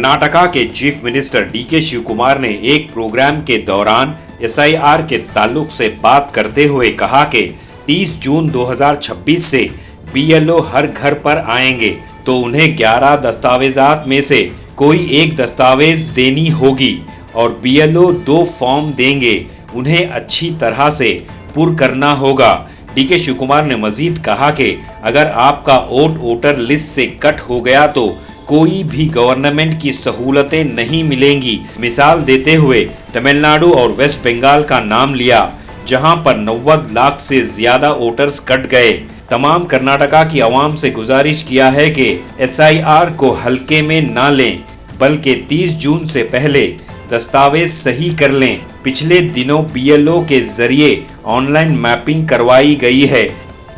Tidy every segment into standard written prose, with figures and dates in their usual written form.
कर्नाटका के chief minister D K Shiv Kumar ने एक प्रोग्राम के दौरान एसआईआर के ताल्लुक से बात करते हुए कहा कि 30 जून 2026 से बीएलओ हर घर पर आएंगे तो उन्हें 11 दस्तावेजात में से कोई एक दस्तावेज देनी होगी और बीएलओ 2 फॉर्म देंगे, उन्हें अच्छी तरह से पुर करना होगा। डीके शिव कुमार ने मजीद कहा कि अगर आपका वोटर लिस्ट से कट हो गया तो कोई भी गवर्नमेंट की सहूलतें नहीं मिलेंगी। मिसाल देते हुए तमिलनाडु और वेस्ट बंगाल का नाम लिया, जहां पर 90 लाख से ज्यादा वोटर्स कट गए। तमाम कर्नाटका की आवाम से गुजारिश किया है कि एसआईआर को हल्के में ना लें, बल्कि 30 जून से पहले दस्तावेज सही कर लें। पिछले दिनों बीएलओ के जरिए ऑनलाइन मैपिंग करवाई गई है,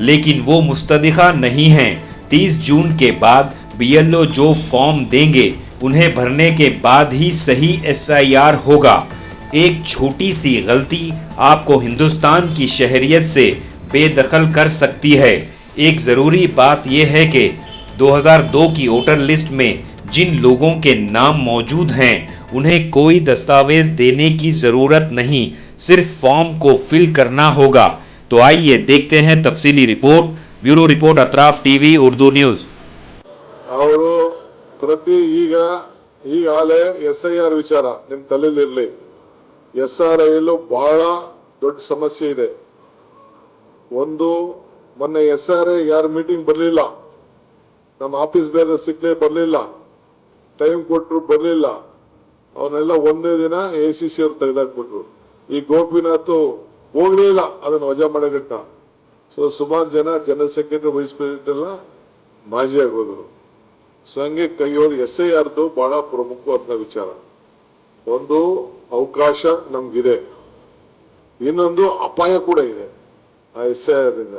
लेकिन वो मुस्तदिका नहीं है। 30 जून के बाद बीएलओ जो फॉर्म देंगे उन्हें भरने के बाद ही सही एसआईआर होगा। एक छोटी सी गलती आपको हिंदुस्तान की शहरियत से बेदखल कर सकती है। एक ज़रूरी बात यह है कि 2002 की वोटर लिस्ट में जिन लोगों के नाम मौजूद हैं उन्हें कोई दस्तावेज देने की ज़रूरत नहीं, सिर्फ फॉर्म को फिल करना होगा। तो आइए देखते हैं तफसीली report. Bureau report Atraf TV Urdu news. ಅವರು ಪ್ರತಿ ಈಗಾಗಲೇ ಎಸ್ಐಆರ್ ವಿಚಾರ ನಿಮ್ಮ ತಲೆಯಲ್ಲಿರಲಿ। ಎಸ್ಆರ್ಐಲು ಬಹಳ ದೊಡ್ಡ ಸಮಸ್ಯೆ ಇದೆ। ಒಂದು ಮೊನ್ನೆ ಎಸ್ಆರ್ಐ ಯಾರು ಮೀಟಿಂಗ್ ಬರಲಿಲ್ಲ, ನಮ್ಮ ಆಫೀಸ್ ಬೇರೆ ಸಿಕ್ಕಲೇ ಬರಲಿಲ್ಲ, ಟೈಮ್ ಕೊಟ್ಟರು ಬರಲಿಲ್ಲ, ಅವನ್ನೆಲ್ಲ ಒಂದೇ ದಿನ ಎಸಿಸಿ ಅವರು ತೆಗೆದಾಕ್ಬಿಟ್ರು। ಈ ಗೋಪಿನಾಥ್ ಹೋಗ್ಲೇ ಇಲ್ಲ, ಅದನ್ನು ವಜಾ ಮಾಡಗಟ್ಟ। ಸೊ ಸುಮಾರು ಜನರಲ್ ಸೆಕ್ರೆಟರಿ ವೈಸ್ ಪ್ರೆಸಿಡೆಂಟ್ ಎಲ್ಲ ಮಾಜಿ ಆಗೋದ್ರು। ಸೊ ಹಂಗೆ ಕೈಯೋದು ಎಸ್ಐಆರ್ದು ಬಹಳ ಪ್ರಮುಖವಾದ ವಿಚಾರ। ಒಂದು ಅವಕಾಶ ನಮ್ಗಿದೆ, ಇನ್ನೊಂದು ಅಪಾಯ ಕೂಡ ಇದೆ ಆ ಎಸ್ಐಆರ್ ಇಂದ।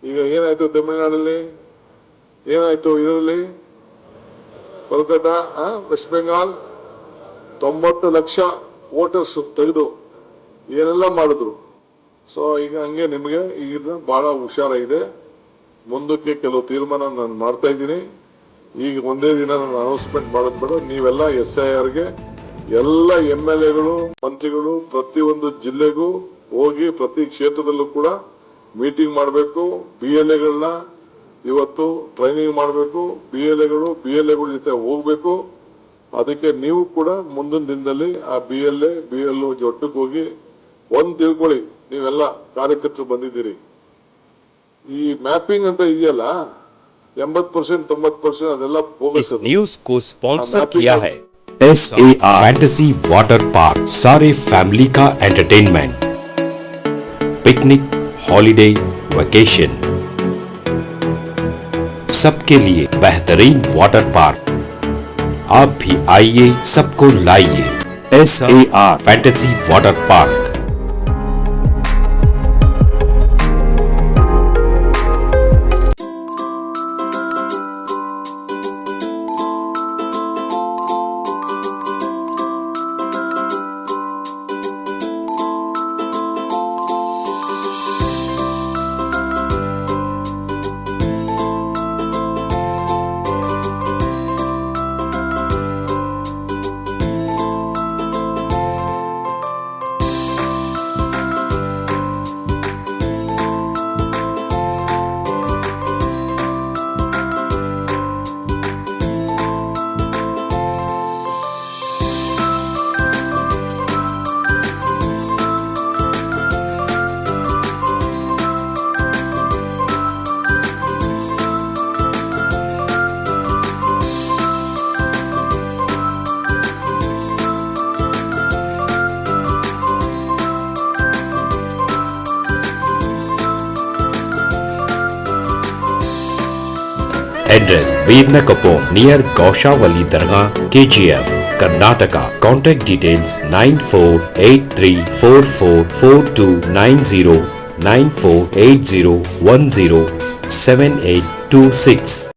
ಈಗ ಏನಾಯ್ತು ತಮಿಳುನಾಡಲ್ಲಿ, ಏನಾಯ್ತು ಇದರಲ್ಲಿ ಕೋಲ್ಕತ್ತಾ, ವೆಸ್ಟ್ ಬೆಂಗಾಲ್ 90 ಲಕ್ಷ ವೋಟರ್ಸ್ ತೆಗೆದು ಏನೆಲ್ಲ ಮಾಡಿದ್ರು। ಸೊ ಈಗ ಹಂಗೆ ನಿಮಗೆ ಈಗ ಬಹಳ ಹುಷಾರಾಗಿದೆ। ಮುಂದಕ್ಕೆ ಕೆಲವು ತೀರ್ಮಾನ ನಾನು ಮಾಡ್ತಾ ಇದ್ದೀನಿ। ಈಗ ಒಂದೇ ದಿನ ನಾನು ಅನೌನ್ಸ್ಮೆಂಟ್ ಮಾಡೋದು ಬೇಡ, ನೀವೆಲ್ಲ ಎಸ್ಐಆರ್ಗೆ ಎಲ್ಲ MLAಗಳು ಮಂತ್ರಿಗಳು ಪ್ರತಿಯೊಂದು ಜಿಲ್ಲೆಗೂ ಹೋಗಿ ಪ್ರತಿ ಕ್ಷೇತ್ರದಲ್ಲೂ ಕೂಡ ಮೀಟಿಂಗ್ ಮಾಡಬೇಕು। BLAಗಳನ್ನ ಇವತ್ತು ಟ್ರೈನಿಂಗ್ ಮಾಡಬೇಕು, BLAಗಳ ಜೊತೆ ಹೋಗ್ಬೇಕು। ಅದಕ್ಕೆ ನೀವು ಕೂಡ ಮುಂದಿನ ದಿನದಲ್ಲಿ ಆ BLO ಒಟ್ಟಿಗೆ ಹೋಗಿ ಒಂದ್ ತಿಳ್ಕೊಳ್ಳಿ, ನೀವೆಲ್ಲ ಕಾರ್ಯಕರ್ತರು ಬಂದಿದ್ದೀರಿ। ಈ ಮ್ಯಾಪಿಂಗ್ ಅಂತ ಇದೆಯಲ್ಲ 80% 90% ಅದೆಲ್ಲ इस न्यूज को स्पॉन्सर किया है SAR फैंटेसी वाटर पार्क। सारे फैमिली का एंटरटेनमेंट, पिकनिक, हॉलिडे, वेकेशन, सबके लिए बेहतरीन वाटर पार्क। आप भी आइए, सबको लाइए। SAR fantasy water park. Address Veernakapom near Gaushavali Dargah, KGF, Karnataka. Contact details 9483444290 9480107826।